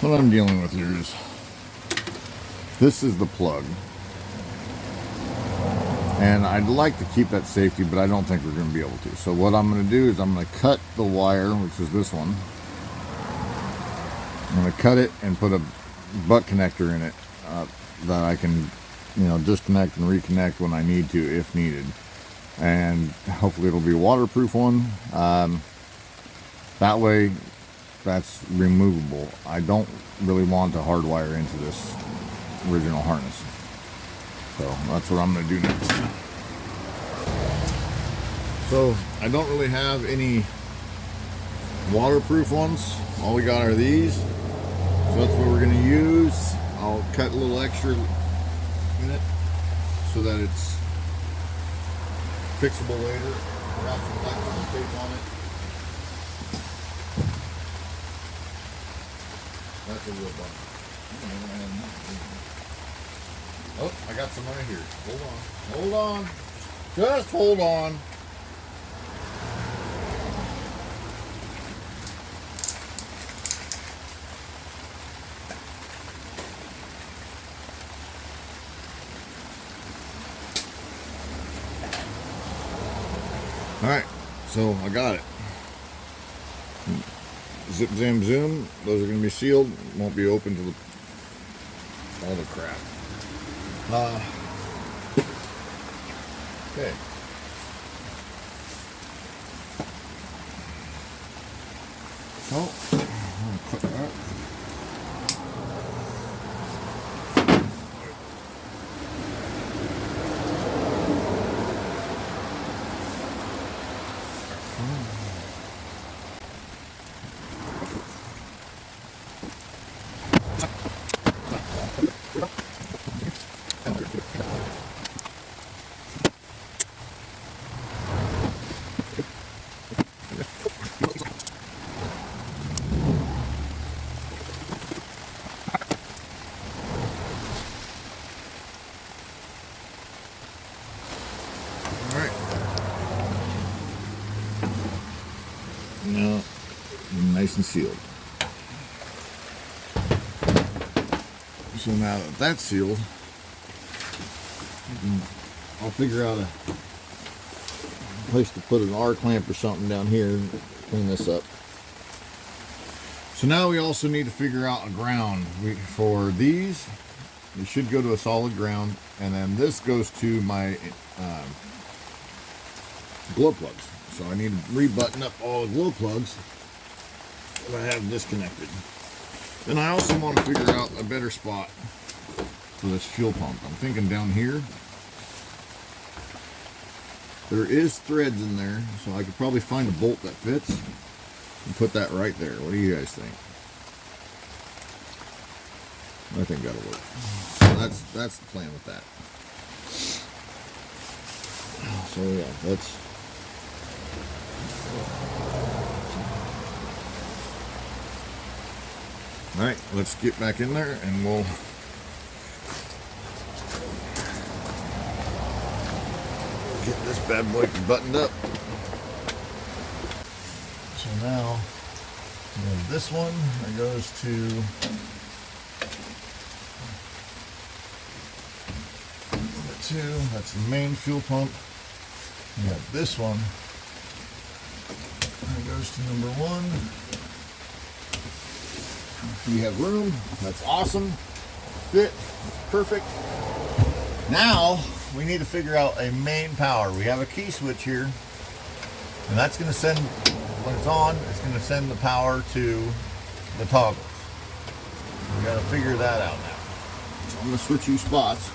what I'm dealing with here is, this is the plug. And I'd like to keep that safety, but I don't think we're going to be able to. So what I'm going to do is I'm going to cut the wire, which is this one. I'm going to cut it and put a butt connector in it that I can, disconnect and reconnect when I need to, if needed. And hopefully it'll be a waterproof one. That way, that's removable. I don't really want to hardwire into this original harness. So that's what I'm going to do next. So I don't really have any waterproof ones. All we got are these. So that's what we're going to use. I'll cut a little extra in it so that it's fixable later. Wrap some electrical tape on it. That's a real bummer. Oh, I got some right here. Hold on. Hold on. Just hold on. Alright, so I got it. Zip, zam, zoom. Those are going to be sealed. Won't be open to all the crap. Okay. So, I'm going to clip that. Now, nice and sealed. So now that that's sealed, I'll figure out a place to put an R-clamp or something down here and clean this up. So now we also need to figure out a ground. For these, it should go to a solid ground, and then this goes to my glow plugs. So I need to re-button up all the glow plugs that I have disconnected. Then I also want to figure out a better spot for this fuel pump. I'm thinking down here. There is threads in there, so I could probably find a bolt that fits and put that right there. What do you guys think? I think that'll work. So that's the plan with that. So yeah, that's. All right, let's get back in there and we'll get this bad boy buttoned up. So now we have this one that goes to number 2. That's the main fuel pump. We got this one that goes to number 1. We have room. That's awesome. Fit. Perfect. Now we need to figure out a main power. We have a key switch here, and that's going to send, when it's on, it's going to send the power to the toggles. We got to figure that out now. So I'm going to switch you spots.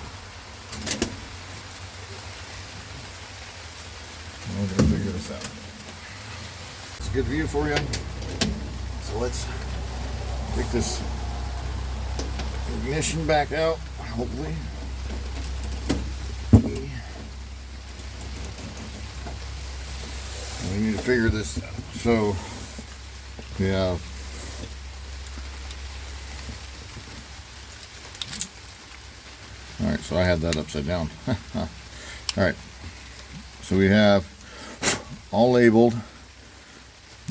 And we're going to figure this out. It's a good view for you. So let's take this ignition back out, hopefully. We need to figure this out. So, yeah. Alright, so I had that upside down. Alright. So we have all labeled.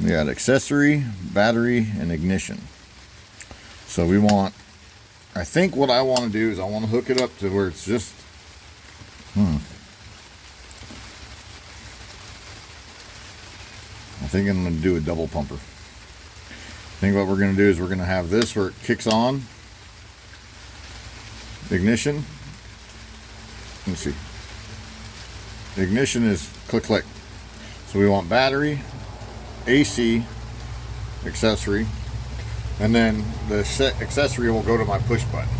We got accessory, battery, and ignition. So we want, I think what I want to do is I want to hook it up to where it's just, I think I'm going to do a double pumper. I think what we're going to do is we're going to have this where it kicks on, ignition. Let's see. Ignition is click click. So we want battery, AC, accessory, and then the accessory will go to my push button.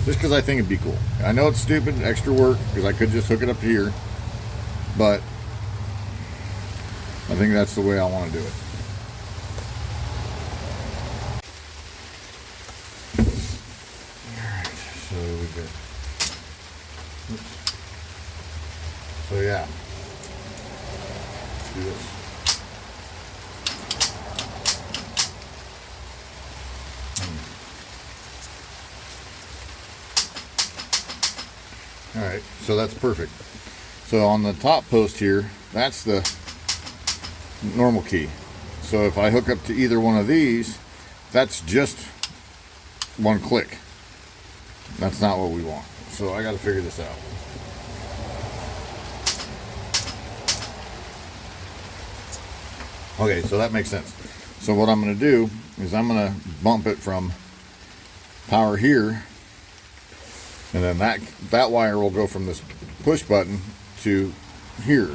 Just because I think it'd be cool. I know it's stupid, extra work, because I could just hook it up to here, but I think that's the way I want to do it. Alright, so we got, so yeah, let's do this. Alright, so that's perfect. So on the top post here, that's the normal key. So if I hook up to either one of these, that's just one click. That's not what we want. So I got to figure this out. Okay, so that makes sense. So what I'm going to do is I'm going to bump it from power here, and then that wire will go from this push button to here.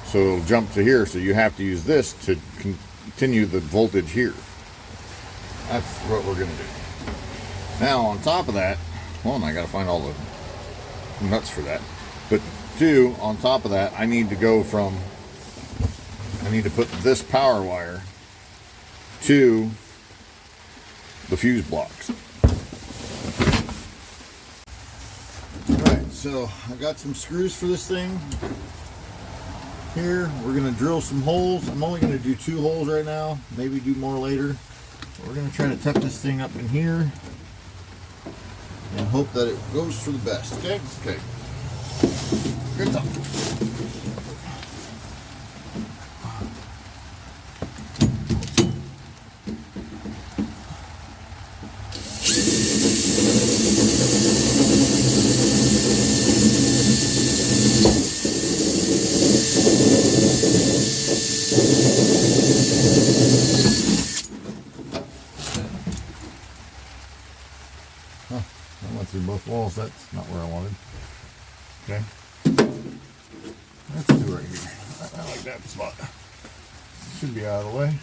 So it'll jump to here, so you have to use this to continue the voltage here. That's what we're going to do. Now on top of that, one, I got to find all the nuts for that. But two, on top of that, I need to put this power wire to the fuse blocks. Alright, so I got some screws for this thing. Here, we're going to drill some holes. I'm only going to do 2 holes right now, maybe do more later. We're going to try to tuck this thing up in here and hope that it goes for the best. Okay? Okay. Good talk. Through both walls, that's not where I wanted. Okay, let's do right here. I like that spot. Should be out of the way.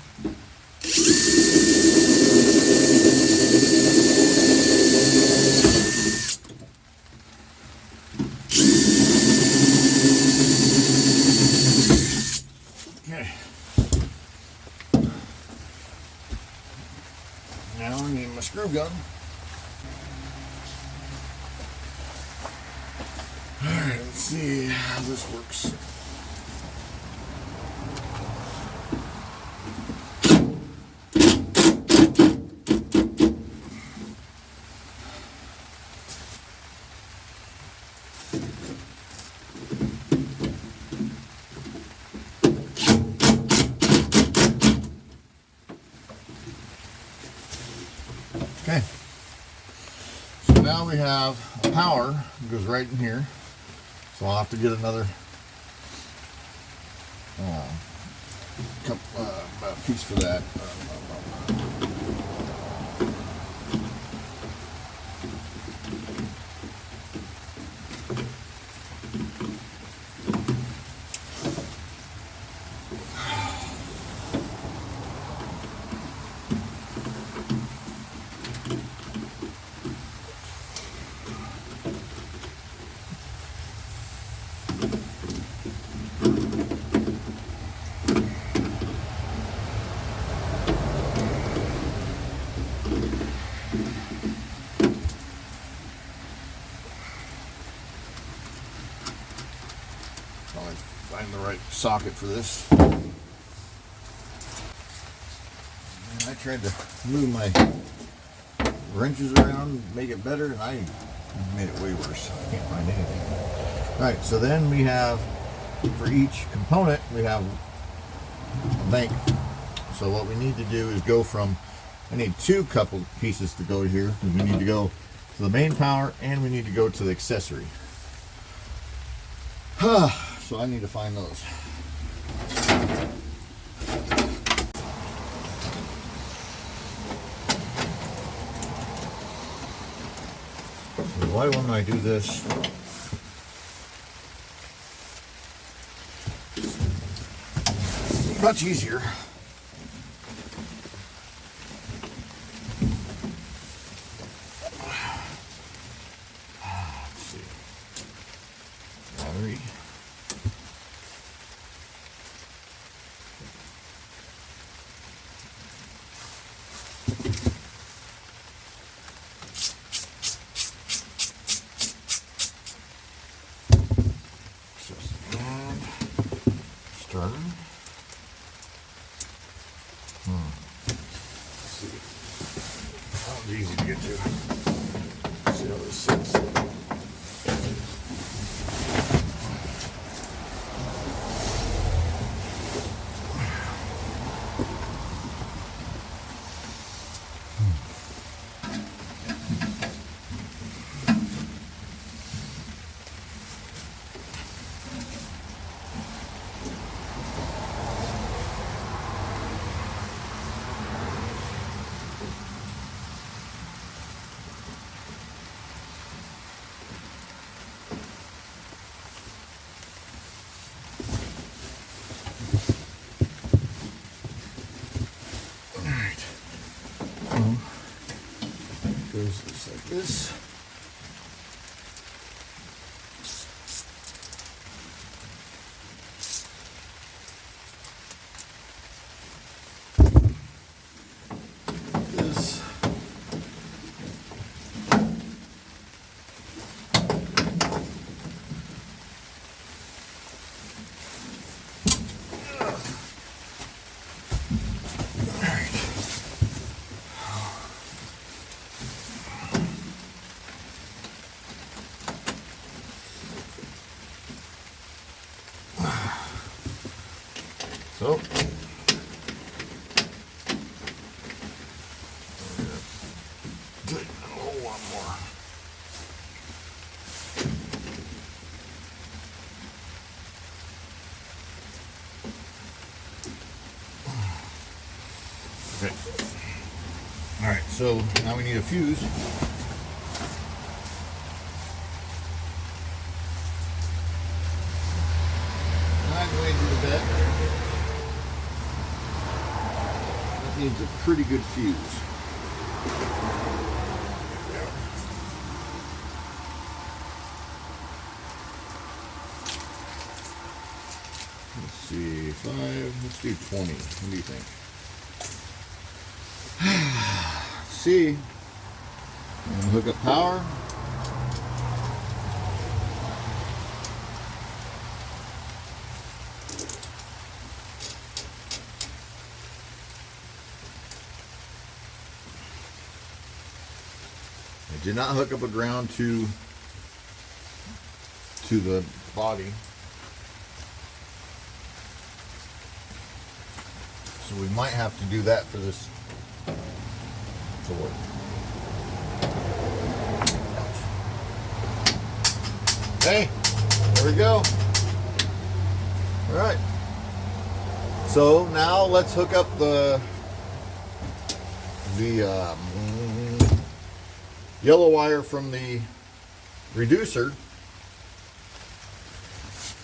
Okay. Now I need my screw gun. Alright, let's see how this works. Okay. So now we have a power that goes right in here. So I'll have to get another piece for that. Find the right socket for this. And I tried to move my wrenches around, make it better, and I made it way worse. I can't find anything. Alright, so then we have, for each component, we have a bank. So what we need to do is go from I need two couple pieces to go here, because we need to go to the main power and we need to go to the accessory. So I need to find those. Why wouldn't I do this? Much easier. Let's see. Battery. Starter. Let's see. That was easy to get to. Let's see how this sits. Goes just like this. This. So, take a whole lot more. Okay. All right, so now we need a fuse. I'm going to do the bed. Needs a pretty good fuse. Let's see, 5, let's do 20. What do you think? Let's see. I'm gonna hook up power. I did not hook up a ground to the body, so we might have to do that for this to work. Okay, there we go. All right. So now let's hook up the yellow wire from the reducer,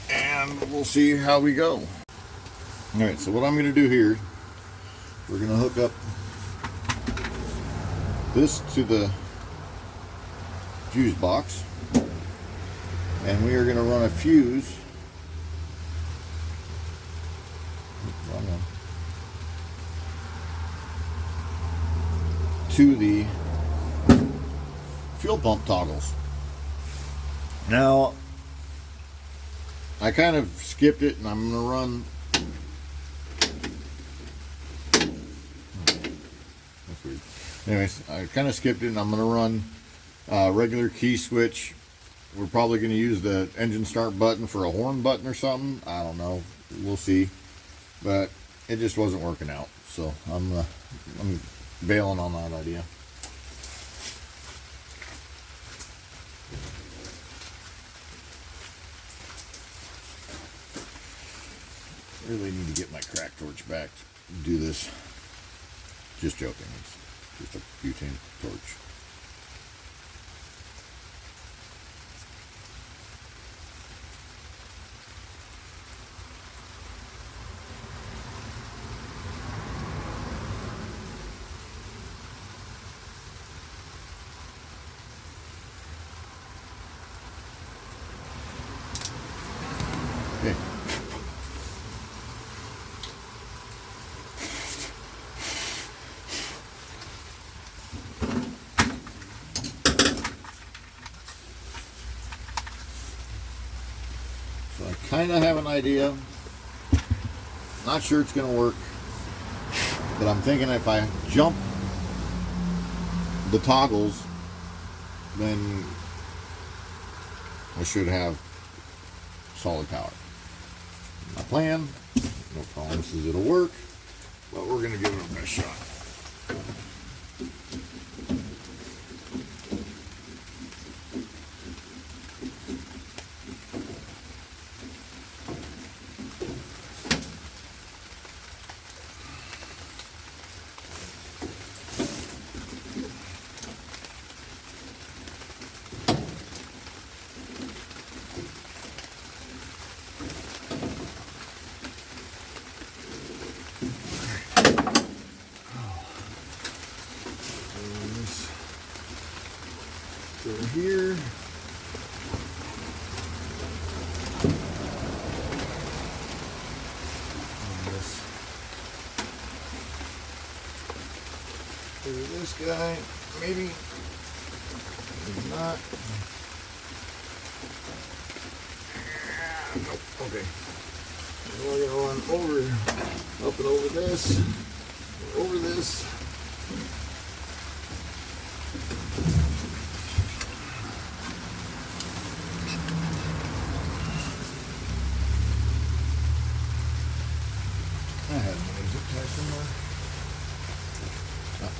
and we'll see how we go. All right, so what I'm going to do here, we're going to hook up this to the fuse box, and we are going to run a fuse. To the fuel pump toggles. Now, I kind of skipped it, and I'm going to run. That's weird. Anyways, I kind of skipped it, and I'm going to run regular key switch. We're probably going to use the engine start button for a horn button or something. I don't know. We'll see. But it just wasn't working out. So I'm bailing on that idea. Really need to get my crack torch back to do this. Just joking, it's just a butane torch. Okay. So I kind of have an idea. Not sure it's going to work, but I'm thinking if I jump the toggles, then I should have solid power. My plan, no promises it'll work, but we're going to give it our best shot. Here. This guy, maybe not. Nope. Okay. We're gonna run over, up and over this, over this. I had one zip tie somewhere. Oh.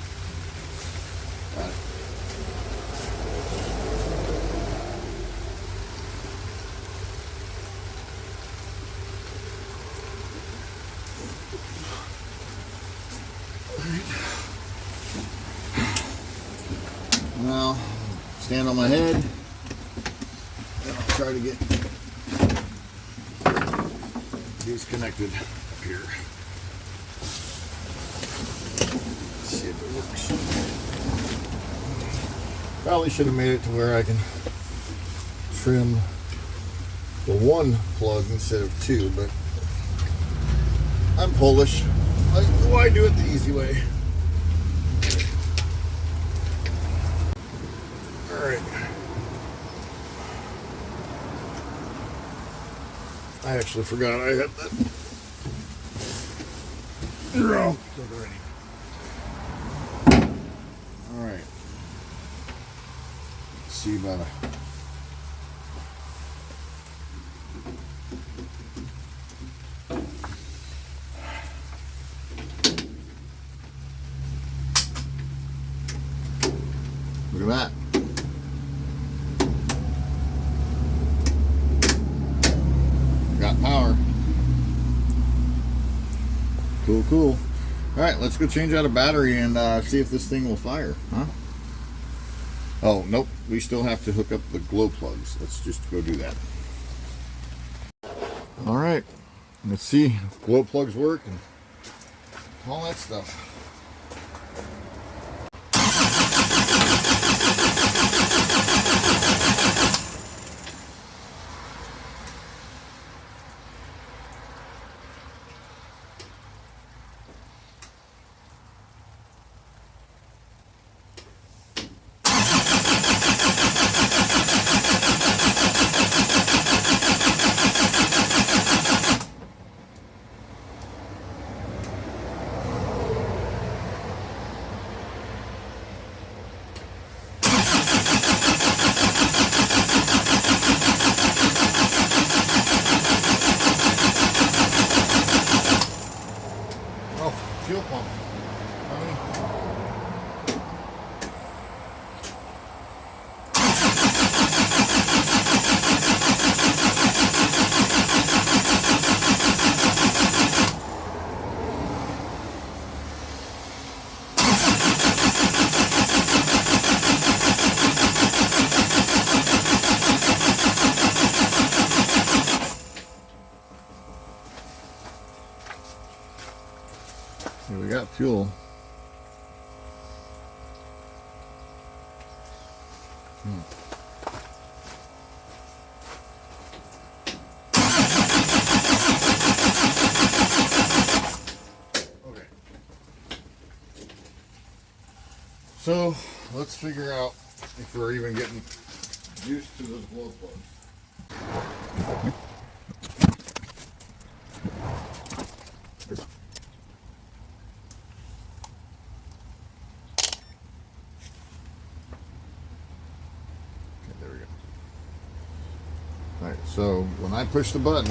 Got it. All right. Now, stand on my head, and I'll try to get these connected up here. See if it works. Probably should have made it to where I can trim the one plug instead of two, but I'm Polish. Why do it the easy way? Alright. I actually forgot I had that. Alright. Let's see about a look at that. Got power. Cool, cool. All right, let's go change out a battery and see if this thing will fire, huh? Oh, nope. We still have to hook up the glow plugs. Let's just go do that. All right. Let's see if glow plugs work and all that stuff. Fuel pump. Here we got fuel. Okay. So let's figure out if we're even getting used to those glow plugs. Alright, so when I push the button,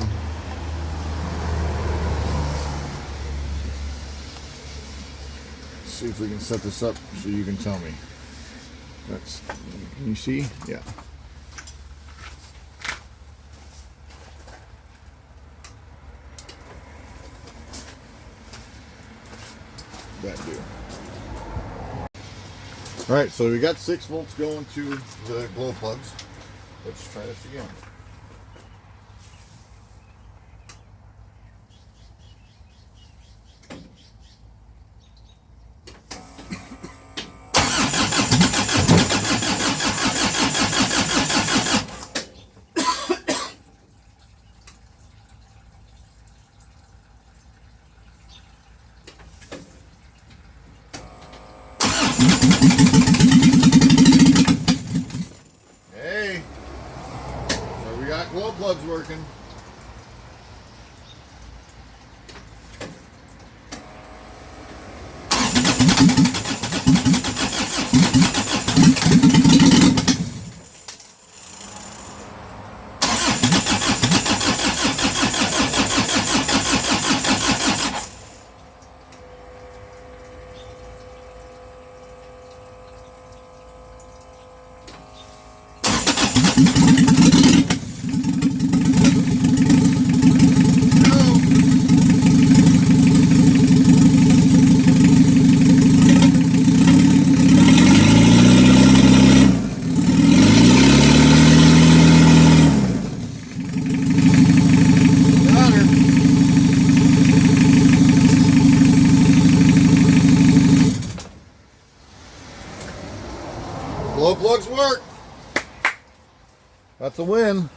let's see if we can set this up so you can tell me. That's, can you see? Yeah. That do. Alright, so we got 6 volts going to the glow plugs. Let's try this again. Hey, so we got glow plugs working. Glow plugs work. That's a win.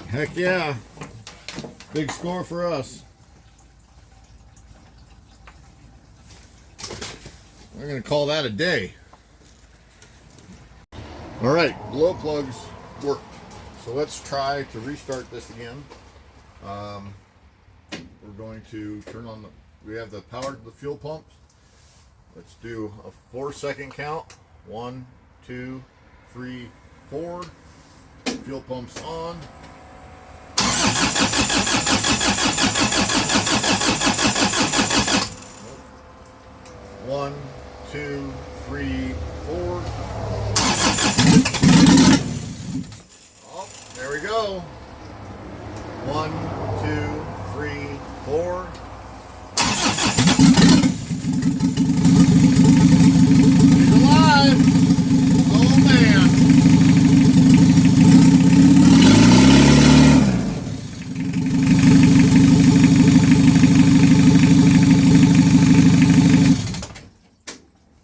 Heck yeah. Big score for us. We're going to call that a day. All right, glow plugs worked. So let's try to restart this again. We're going to turn on we have the power to the fuel pumps. Let's do a 4-second count. 1, 2, 3, 4. Fuel pumps on. 1, 2, 3, 4. Oh, there we go. 1, 2, 3, 4. He's alive. Oh man.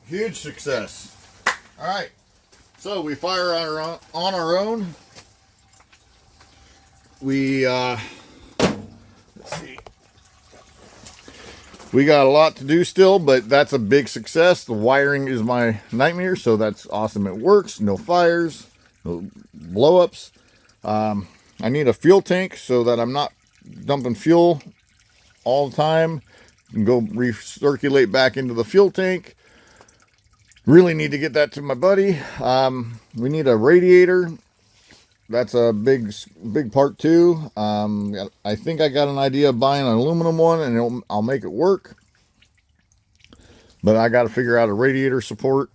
Huge success. All right, so we fire on our own. We let's see. We got a lot to do still, but that's a big success. The wiring is my nightmare, so that's awesome. It works. No fires, no blow-ups. I need a fuel tank so that I'm not dumping fuel all the time. And go recirculate back into the fuel tank. Really need to get that to my buddy. We need a radiator. that's a big part too. I think I got an idea of buying an aluminum one, and I'll make it work. But I got to figure out a radiator support.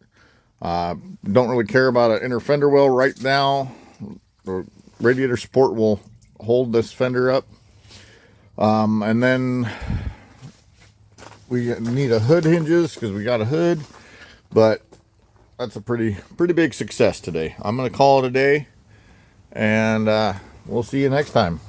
Don't really care about an inner fender well right now. The radiator support will hold this fender up. And then we need a hood hinges because we got a hood. But that's a pretty big success today. I'm going to call it a day. And we'll see you next time.